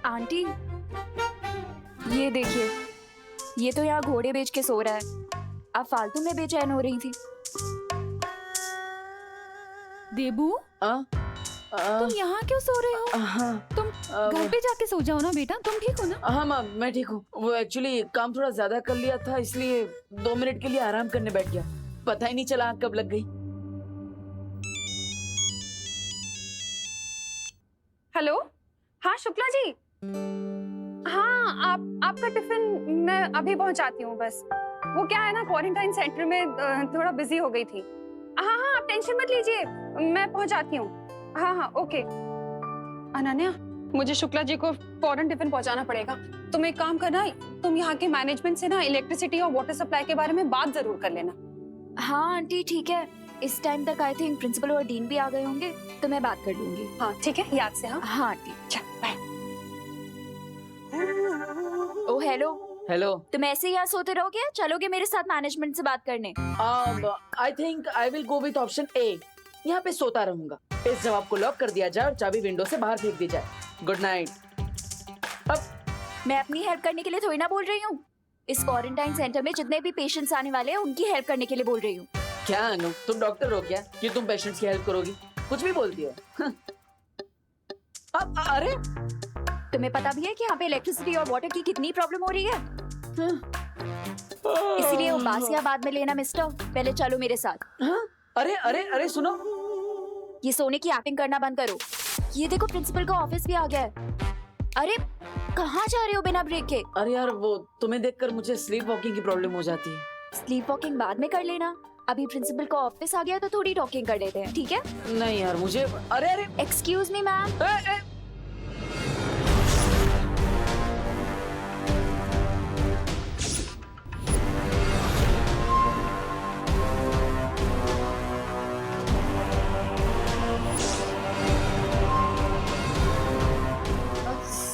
Aunty, ये देखिए, ये तो यहाँ घोड़े बेच के सो रहा है। आप फालतू में बेचैन हो रही थी। देबू, तुम यहाँ क्यों सो रहे हो? तुम घर पे जाके सो जाओ ना बेटा। तुम ठीक हो ना? हाँ माँ, मैं ठीक हूँ। वो एक्चुअली काम थोड़ा ज्यादा कर लिया था, इसलिए 2 मिनट के लिए आराम करने बैठ गया। पता ही नहीं चला आँख कब लग गई। हेलो, हाँ शुक्ला जी। हाँ, आपका टिफिन मैं अभी पहुंचाती हूँ। बस वो क्या है ना, क्वारंटाइन सेंटर में थोड़ा बिजी हो गई थी। हाँ हाँ, आप टेंशन मत लीजिए, मैं पहुंचाती हूँ। हाँ हाँ, ओके। अनन्या, मुझे शुक्ला जी को फौरन टिफिन पहुंचाना पड़ेगा। तुम एक काम करना, तुम यहाँ के मैनेजमेंट से ना इलेक्ट्रिसिटी और वाटर सप्लाई के बारे में बात जरूर कर लेना। हाँ आंटी, ठीक है। इस टाइम तक आई थिंक प्रिंसिपल और डीन भी आ गए होंगे, तो मैं बात कर लूंगी। हाँ ठीक है, याद से। हाँ हाँ आंटी। चल बाय। ओ हेलो, हेलो। तुम ऐसे ही यहाँ सोते रहोगे या चलोगे मेरे साथ मैनेजमेंट से बात करने? I think I will go with option A. यहाँ पे सोता रहूंगा। इस जवाब को लॉक कर दिया जाए और चाबी विंडो से बाहर फेंक दी जाए। Good night. अब मैं अपनी हेल्प करने के लिए थोड़ी ना बोल रही हूँ। इस क्वारंटाइन सेंटर में जितने भी पेशेंट्स आने वाले हैं उनकी हेल्प करने के लिए बोल रही हूँ। क्या अनु, तुम डॉक्टर हो क्या कि तुम पेशेंट्स की हेल्प करोगी? कुछ भी बोलती हो। अब अरे, तुम्हें पता भी है कि यहाँ पे इलेक्ट्रिसिटी और वाटर की कितनी प्रॉब्लम हो रही है? इसीलिए वो बासियां बाद में लेना मिस्टर, पहले चलो मेरे साथ। हाँ? अरे अरे अरे सुनो, ये सोने की एक्टिंग करना बंद करो। ये देखो, प्रिंसिपल का ऑफिस भी आ गया है। अरे कहाँ जा रहे हो बिना ब्रेक के? अरे यार, वो तुम्हें देखकर मुझे स्लीप वॉकिंग की प्रॉब्लम हो जाती है। स्लीप वॉकिंग बाद में कर लेना। अभी प्रिंसिपल का ऑफिस आ गया तो थोड़ी टॉकिंग कर लेते हैं, ठीक है? नहीं यार, मुझे अरे अरे excuse me ma'am.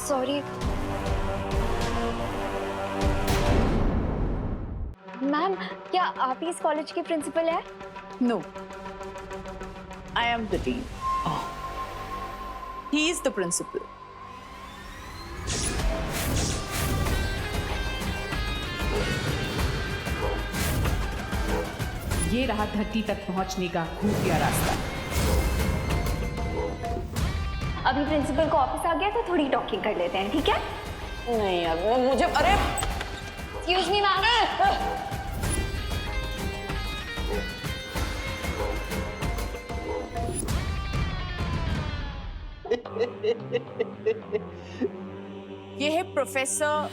Sorry ma'am, क्या आप ही इस कॉलेज की प्रिंसिपल है? No, I am the dean. He is the principal. ये रहा धरती तक पहुंचने का खुफिया रास्ता। अभी प्रिंसिपल का ऑफिस आ गया तो थोड़ी टॉकिंग कर लेते हैं, ठीक है? नहीं यार, मुझे अरे एक्सक्यूज मी मैम। ये है professor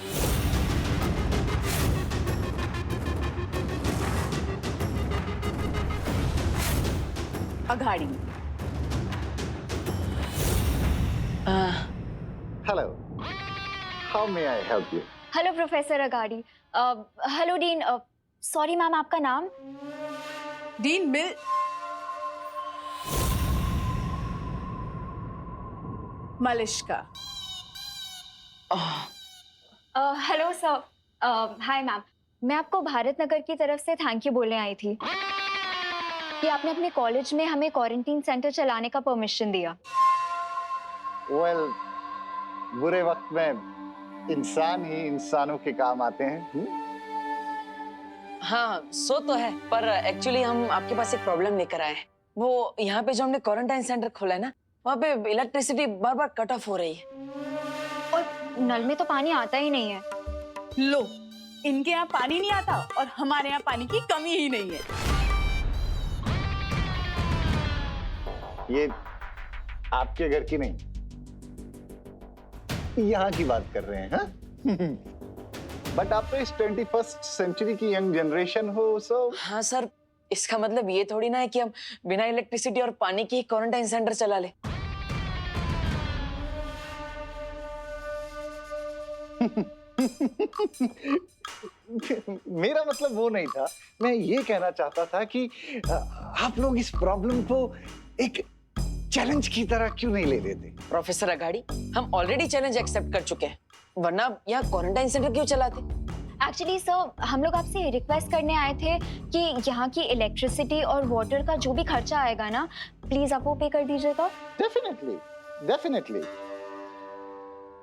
Aghadi. Hello. How may I help you? Hello professor Agadi. Hello dean. Sorry ma'am, आपका नाम? डीन मिल Malishka. Hello sir. Hi ma'am, मैं आपको भारत नगर की तरफ से थैंक यू बोलने आई थी कि आपने अपने कॉलेज में हमें क्वारंटीन सेंटर चलाने का परमिशन दिया। Well, बुरे वक्त में इंसान ही इंसानों के काम आते हैं। हाँ, सो तो है, पर एक्चुअली हम आपके पास एक प्रॉब्लम लेकर आए हैं। वो यहाँ पे जो हमने क्वारंटाइन सेंटर खोला है ना, वहाँ पे इलेक्ट्रिसिटी बार बार कट ऑफ हो रही है। और नल में तो पानी आता ही नहीं है। लो, इनके यहाँ पानी नहीं आता और हमारे यहाँ पानी की कमी ही नहीं है। ये आपके घर की नहीं, यहाँ की बात कर रहे हैं। हाँ? बट आप तो इस 21st सेंचुरी की यंग जनरेशन हो, सो हाँ सर, इसका मतलब ये थोड़ी ना है कि हम बिना इलेक्ट्रिसिटी और पानी के ही क्वारंटाइन सेंटर चला ले। मेरा मतलब वो नहीं था। मैं ये कहना चाहता था कि आप लोग इस प्रॉब्लम को एक चैलेंज की तरह क्यों नहीं ले लेते? प्रोफेसर अघाड़ी, हम ऑलरेडी चैलेंज एक्सेप्ट कर चुके हैं, वरना यहाँ क्वारंटाइन सेंटर क्यों चलाते? एक्चुअली सर, हम लोग आपसे रिक्वेस्ट करने आए थे कि यहाँ की इलेक्ट्रिसिटी और वाटर का जो भी खर्चा आएगा ना, प्लीज आप वो पे कर दीजिएगा। Definitely, definitely.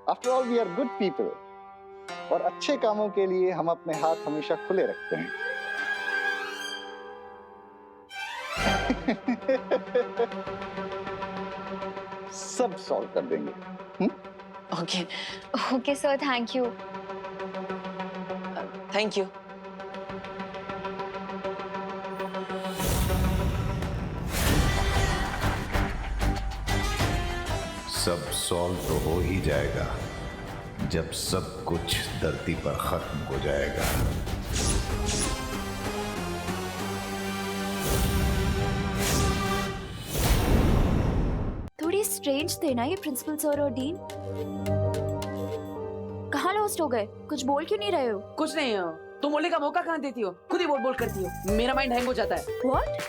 After all we are good people, और अच्छे कामों के लिए हम अपने हाथ हमेशा खुले रखते हैं। सब सॉल्व कर देंगे। Okay, okay sir, thank you. Thank you. सब सॉल्व तो हो ही जाएगा जब सब कुछ धरती पर खत्म हो जाएगा। थोड़ी स्ट्रेंज थे ना ये प्रिंसिपल सर और डीन। कहाँ लॉस्ट हो गए? कुछ बोल क्यों नहीं रहे हो? कुछ नहीं हो, तुम बोलने का मौका कहाँ देती हो? खुद ही बोल बोल करती हो, मेरा माइंड हैंग हो जाता है। What?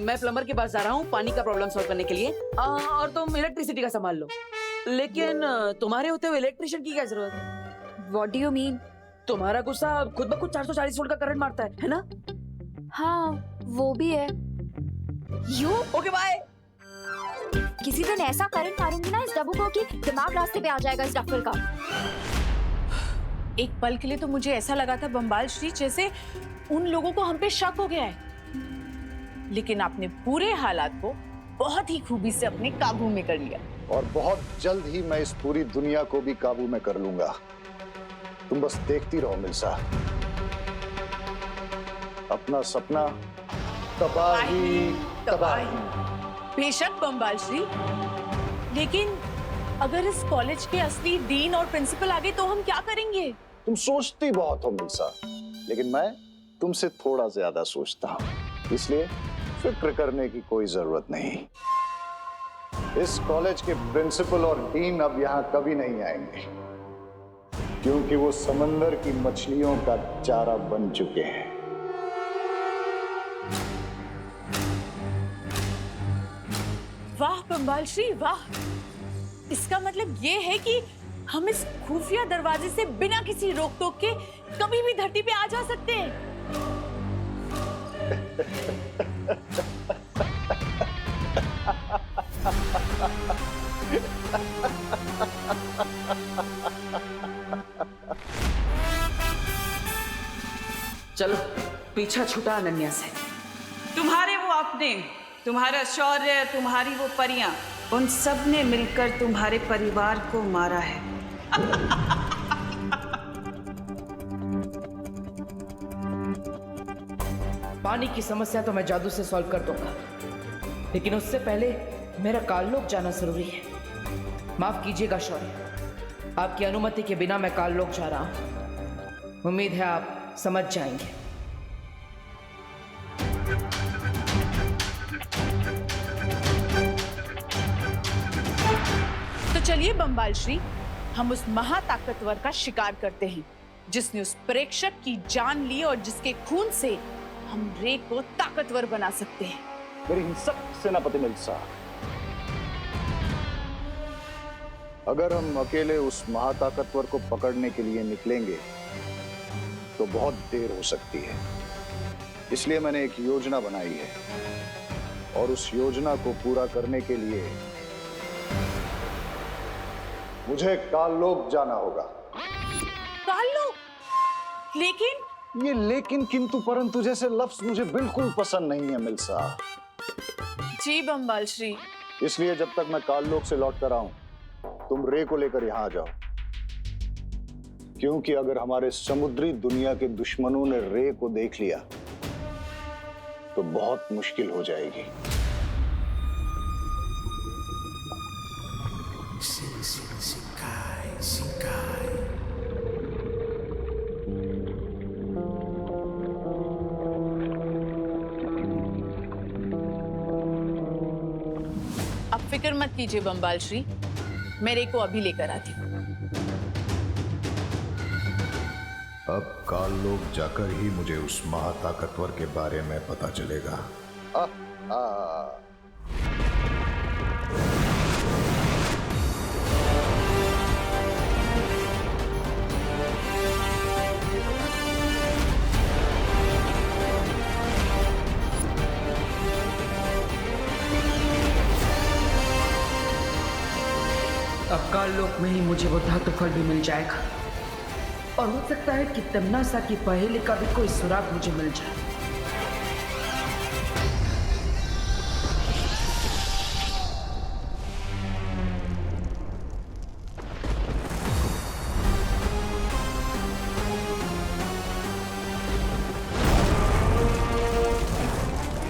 मैं प्लम्बर के पास जा रहा हूँ पानी का प्रॉब्लम सॉल्व करने के लिए, और तुम इलेक्ट्रिसिटी का संभाल लो। लेकिन तुम्हारे होते हुए इलेक्ट्रिशियन की क्या जरूरत है? What do you mean? तुम्हारा गुस्सा खुद ब खुद 440 वोल्ट का करंट मारता है ना? हाँ, वो भी है। You okay bye. किसी दिन ऐसा करंट मारूंगी ना इस डब्बू को कि दिमाग रास्ते पे आ जाएगा इस डफल का। एक पल के लिए तो मुझे ऐसा लगा था बम्बाल श्री जैसे उन लोगों को हम पे शक हो गया है, लेकिन आपने पूरे हालात को बहुत ही खूबी से अपने काबू में कर लिया। और बहुत जल्द ही मैं इस पूरी दुनिया को भी काबू में कर लूंगा। तुम बस देखती रहो मिल्सा। अपना सपना तबाही तबाही। बेशक बम्बाल श्री, लेकिन अगर इस कॉलेज के असली डीन और प्रिंसिपल आ गए तो हम क्या करेंगे? तुम सोचती बहुत हो मिल्सा, लेकिन मैं तुमसे थोड़ा ज्यादा सोचता हूँ, इसलिए फिक्र करने की कोई जरूरत नहीं। इस कॉलेज के प्रिंसिपल और डीन अब यहाँ कभी नहीं आएंगे, क्योंकि वो समंदर की मछलियों का चारा बन चुके हैं। वाह बम्बाल श्री वाह, इसका मतलब ये है कि हम इस खुफिया दरवाजे से बिना किसी रोक टोक के कभी भी धरती पे आ जा सकते हैं। चलो पीछा छूटा अनन्या से। तुम्हारे वो अपने, तुम्हारा शौर्य, तुम्हारी वो परियां, उन सब ने मिलकर तुम्हारे परिवार को मारा है। पानी की समस्या तो मैं जादू से सॉल्व कर दूंगा, लेकिन उससे पहले मेरा काललोक जाना जरूरी है। माफ कीजिएगा शौर्य, आपकी अनुमति के बिना मैं काललोक जा रहा हूं। उम्मीद है आप समझ जाएंगे। तो चलिए बम्बाल श्री, हम उस महाताकतवर का शिकार करते हैं जिसने उस प्रेक्षक की जान ली और जिसके खून से हम रे को ताकतवर बना सकते हैं। मेरी हिंसक सेनापति मिल्सा, अगर हम अकेले उस महाताकतवर को पकड़ने के लिए निकलेंगे तो बहुत देर हो सकती है। इसलिए मैंने एक योजना बनाई है, और उस योजना को पूरा करने के लिए मुझे काललोक जाना होगा। काललोक? लेकिन ये लेकिन किंतु परंतु जैसे लफ्ज मुझे बिल्कुल पसंद नहीं है मिल्सा। जी बम्बाल श्री। इसलिए जब तक मैं काललोक से लौट कर आऊं, तुम रे को लेकर यहां आ जाओ, क्योंकि अगर हमारे समुद्री दुनिया के दुश्मनों ने रे को देख लिया तो बहुत मुश्किल हो जाएगी। अब फिक्र मत कीजिए बम्बाल श्री, मैं रे को अभी लेकर आती हूँ। अब काललोक जाकर ही मुझे उस महाताकतवर के बारे में पता चलेगा। अब काललोक वक्त में ही मुझे वो धातु फल भी मिल जाएगा, और हो सकता है कि तमन्ना की पहेली का भी कोई सुराग मुझे मिल जाए।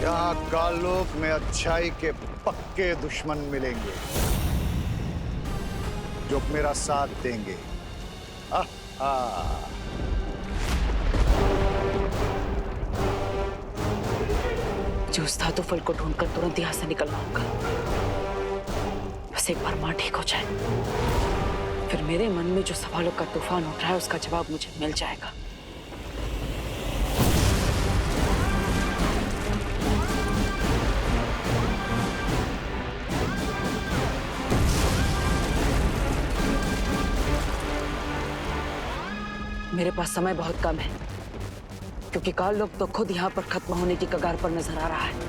यहाँ काललोक में अच्छाई के पक्के दुश्मन मिलेंगे जो मेरा साथ देंगे। जो उस धातु फल को ढूंढकर तुरंत यहाँ से निकलना होगा। बस एक बार माँ ठीक हो जाए, फिर मेरे मन में जो सवालों का तूफान उठ रहा है उसका जवाब मुझे मिल जाएगा। मेरे पास समय बहुत कम है, क्योंकि काल लोग तो खुद यहाँ पर खत्म होने की कगार पर नजर आ रहा है।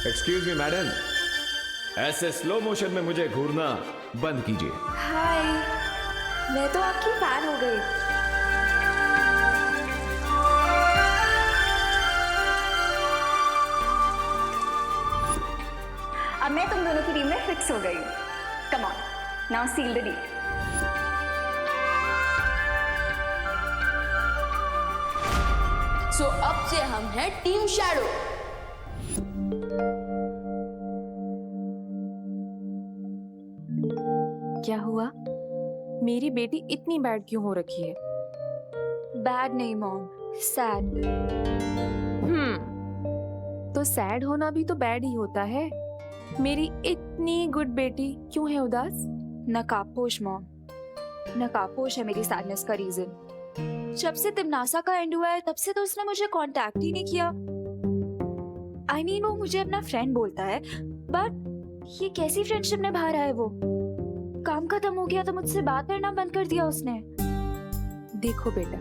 एक्सक्यूज मी मैडम, ऐसे स्लो मोशन में मुझे घूरना बंद कीजिए। हाय, मैं तो आपकी फैन हो गई। अब मैं तुम दोनों की टीम में फिक्स हो गई हूँ। Come on, now seal the deal. So अब से हम हैं टीम शैडो। क्या हुआ? मेरी बेटी इतनी बैड क्यों हो रखी है? बैड नहीं मॉम, सैड। तो सैड होना भी तो बैड ही होता है। मेरी इतनी गुड बेटी क्यों है उदास? नकाबपोश मॉम, नकाबपोश है मेरी सैडनेस का रीजन। जब से तिमनासा का एंड हुआ है तब से तो उसने मुझे कांटेक्ट ही नहीं किया। I mean, वो मुझे अपना फ्रेंड बोलता है, बट ये कैसी फ्रेंडशिप निभा रहा है वो? काम खत्म हो गया तो मुझसे बात करना बंद कर दिया उसने। देखो बेटा,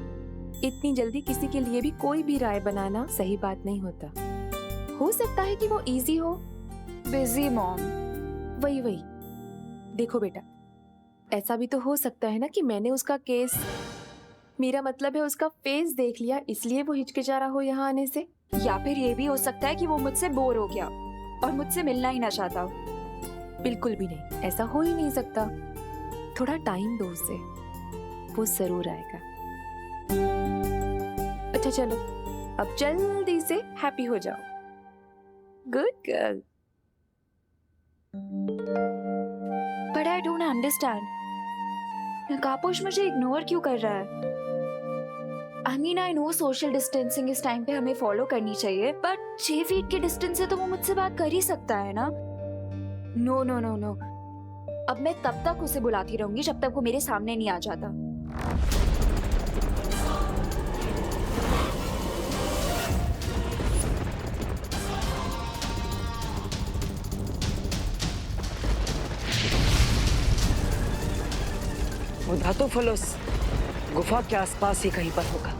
इतनी जल्दी किसी के लिए भी कोई भी राय बनाना सही बात नहीं होता। हो सकता है कि वो इजी हो। Busy mom. वही देखो बेटा, ऐसा भी तो हो सकता है ना कि मैंने उसका केस, मेरा मतलब है उसका फेस देख लिया, इसलिए वो हिचकिचा रहा हो यहाँ आने से। या फिर ये भी हो सकता है कि वो मुझसे बोर हो गया और मुझसे मिलना ही ना चाहता। बिल्कुल भी नहीं, ऐसा हो ही नहीं सकता। थोड़ा टाइम दो उसे, वो जरूर आएगा। अच्छा चलो, अब जल्दी से हैप्पी हो जाओ। Good girl. But I don't understand, नकाबपोश मुझे इग्नोर क्यों कर रहा है? I mean, I know social distancing इस टाइम पे हमें फॉलो करनी चाहिए, बट 6 फीट के डिस्टेंस से तो वो मुझसे बात कर ही सकता है ना? नो नो नो नो, अब मैं तब तक उसे बुलाती रहूंगी जब तक वो मेरे सामने नहीं आ जाता। वो धातु फल उस गुफा के आसपास ही कहीं पर होगा।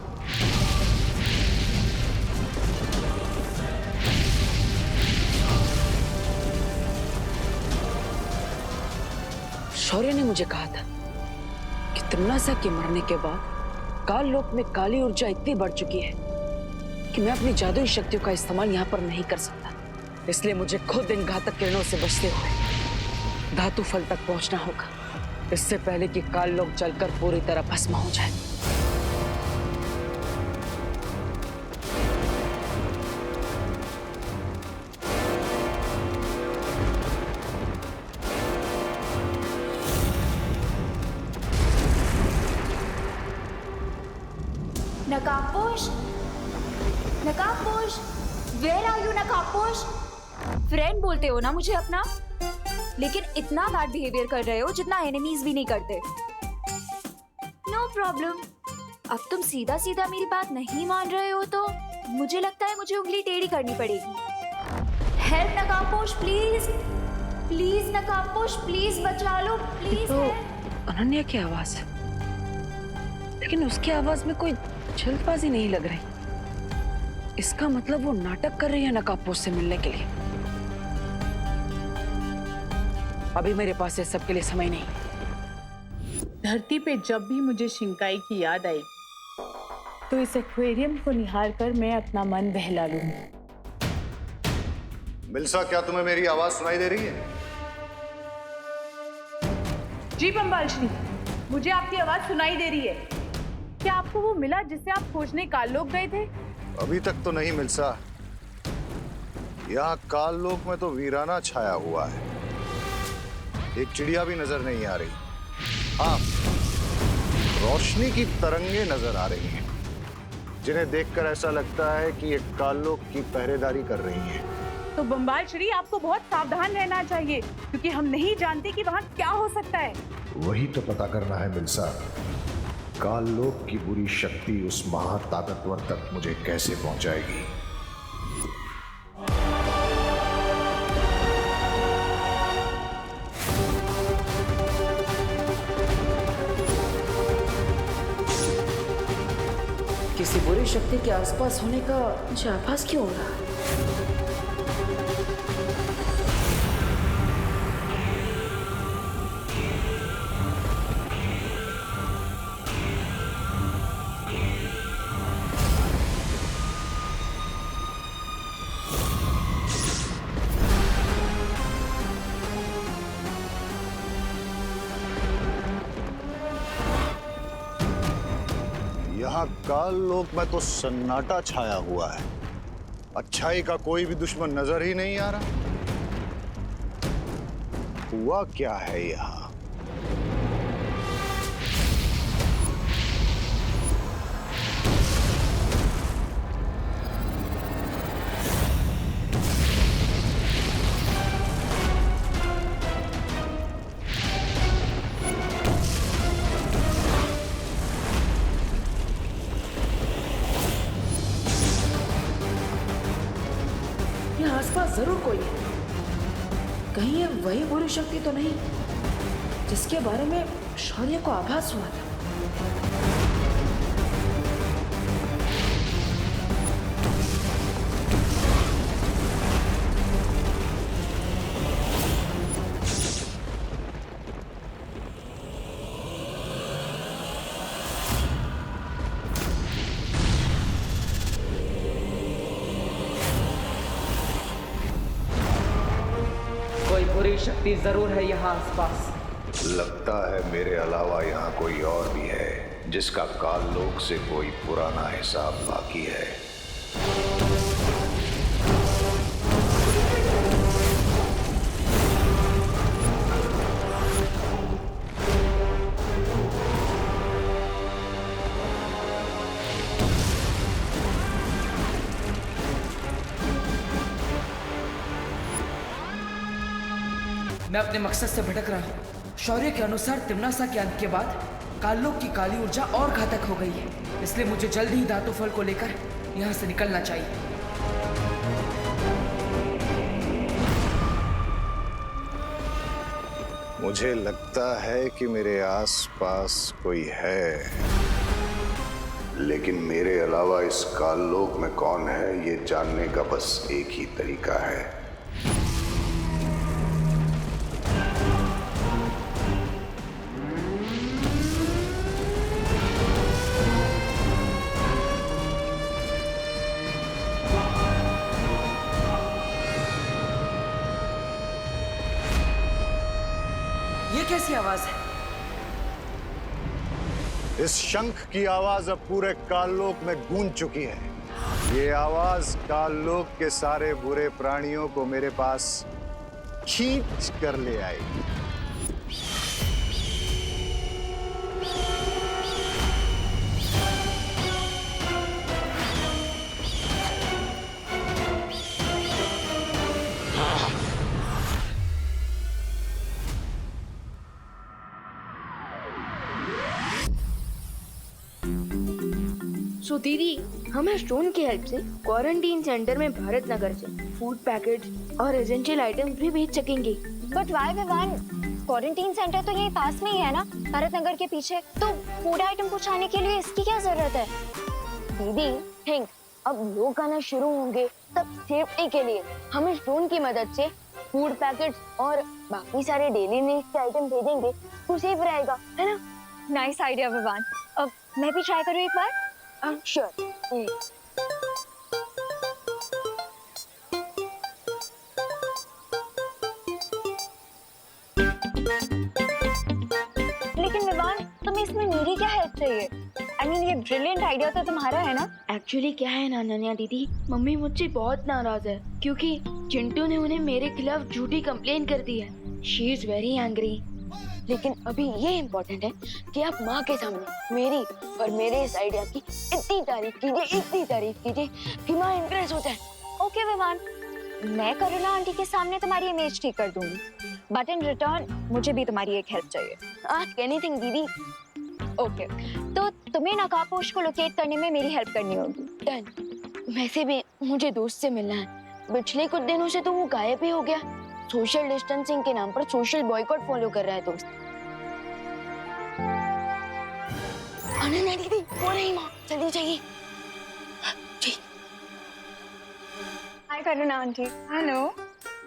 शौर्य ने मुझे कहा था कि तिमनासा के मरने के बाद काल लोक में काली ऊर्जा इतनी बढ़ चुकी है कि मैं अपनी जादुई शक्तियों का इस्तेमाल यहाँ पर नहीं कर सकता। इसलिए मुझे खुद इन घातक किरणों से बचते हुए धातु फल तक पहुंचना होगा, इससे पहले कि काल लोक जलकर पूरी तरह भस्म हो जाए। नकाबपोश, नकाबपोश, वेयर आर यू नकाबपोश? फ्रेंड बोलते हो ना मुझे अपना, लेकिन इतना बैड बिहेवियर कर रहे हो जितना एनिमीज भी नहीं करते। No problem. अब तुम सीधा सीधा मेरी बात नहीं मान रहे हो तो मुझे लगता है मुझे उंगली टेढ़ी करनी पड़ेगी। हेल्प नकाबपोश प्लीज, प्लीज नकाबपोश प्लीज बचा लो प्लीज। तो अनन्या की आवाज है, लेकिन उसकी आवाज में कोई जल्दबाजी नहीं लग रही। इसका मतलब वो नाटक कर रही है नकाबपोश से मिलने के लिए। अभी मेरे पास इस सब के लिए समय नहीं। धरती पे जब भी मुझे शिंकाई की याद आई तो इस एक्वेरियम को निहार कर मैं अपना मन बहला लूंगी। मिल्सा, क्या तुम्हें मेरी आवाज सुनाई दे रही है? जी बम्बाल श्री, मुझे आपकी आवाज सुनाई दे रही है। क्या आपको वो मिला जिससे आप खोजने काललोक गए थे? अभी तक तो नहीं मिल्सा। यहाँ काललोक में तो वीराना छाया हुआ है, एक चिड़िया भी नजर नहीं आ रही। हाँ, रोशनी की तरंगे नजर आ रही हैं, जिन्हें देखकर ऐसा लगता है कि ये काललोक की पहरेदारी कर रही हैं। तो बम्बाल श्री, आपको बहुत सावधान रहना चाहिए, क्योंकि हम नहीं जानते कि वहाँ क्या हो सकता है। वही तो पता करना है मिल्सा। काललोक की बुरी शक्ति उस महाताकतवर तक मुझे कैसे पहुंचाएगी। किसी बुरी शक्ति के आसपास होने का मुझे आभास क्यों हो रहा है? यहाँ काललोक में तो सन्नाटा छाया हुआ है, अच्छाई का कोई भी दुश्मन नजर ही नहीं आ रहा। हुआ क्या है यहाँ? यहाँ आसपास जरूर कोई है। कहीं ये वही बुरी शक्ति तो नहीं जिसके बारे में शौर्य को आभास हुआ था? कोई बुरी शक्ति जरूर है यहाँ आसपास। लगता है मेरे अलावा यहाँ कोई और भी है जिसका काललोक से कोई पुराना हिसाब बाकी है। मैं अपने मकसद से भटक रहा हूँ। शौर्य के अनुसार तिम्नासा के अंत के बाद काललोक की काली ऊर्जा और घातक हो गई है, इसलिए मुझे जल्द ही धातु फल को लेकर यहाँ से निकलना चाहिए। मुझे लगता है कि मेरे आसपास कोई है, लेकिन मेरे अलावा इस काललोक में कौन है ये जानने का बस एक ही तरीका है। ये कैसी आवाज है? इस शंख की आवाज अब पूरे काललोक में गूंज चुकी है। ये आवाज काललोक के सारे बुरे प्राणियों को मेरे पास खींच कर ले आएगी। सो दीदी, हम स्टोन की हेल्प से क्वारंटीन सेंटर में भारत नगर से फूड पैकेट और एसेंशियल आइटम्स भी भेज सकेंगे। But why Vivaan, quarantine centre तो यही पास में ही है ना, भारत नगर के पीछे, तो फूड आइटम पहुंचाने के लिए इसकी क्या जरूरत है? दीदी थिंक, अब लोग आना शुरू होंगे तब सेफ्टी के लिए हम इस ड्रोन की मदद से फूड पैकेट्स और बाकी सारे डेली नीड्स के आइटम भेजेंगे तो सेफ रहेगा, है ना? Nice idea Vivaan. अब मैं भी ट्राई करूँ एक बार? श्योर। लेकिन विवान, तुम्हें इसमें मेरी क्या हेल्प चाहिए? आई मीन, ये ब्रिलियंट आइडिया तो तुम्हारा है ना? एक्चुअली क्या है ना अनन्या दीदी, मम्मी मुझसे बहुत नाराज है क्योंकि चिंटू ने उन्हें मेरे खिलाफ झूठी कंप्लेन कर दी है। She is very angry. लेकिन अभी ये इम्पोर्टेंट है कि आप माँ के सामने मेरी और मेरे इस आइडिया की इतनी तारीफ कीजिए कि माँ इम्प्रेस हो जाए। ओके विवान, मैं करुणा आंटी के सामने तुम्हारी इमेज ठीक कर दूंगी, बट इन रिटर्न मुझे भी तुम्हारी एक हेल्प चाहिए। आस्क एनीथिंग दीदी। ओके, तो तुम्हें नकाबपोश को लोकेट करने में मेरी हेल्प करनी होगी। डन। वैसे भी मुझे दोस्त से मिलना है, पिछले कुछ दिनों से तो वो गायब ही हो गया। सोशल डिस्टेंसिंग के नाम पर सोशल बॉयकॉट फॉलो कर रहा है दोस्त। अनन्या दीदी, वो रही माँ, जल्दी चाहिए। हाय करुणा आंटी। हेलो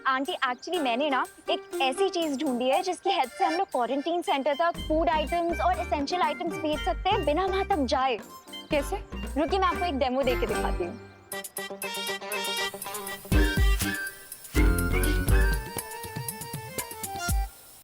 आंटी, एक्चुअली मैंने ना एक ऐसी चीज ढूंढी है जिसकी हेल्प से हम लोग क्वारंटीन सेंटर तक फूड आइटम्स और एसेंशियल आइटम्स भेज सकते हैं बिना वहां तक जाए। कैसे? रुकिए, मैं आपको एक डेमो दे के दिखाती हूँ।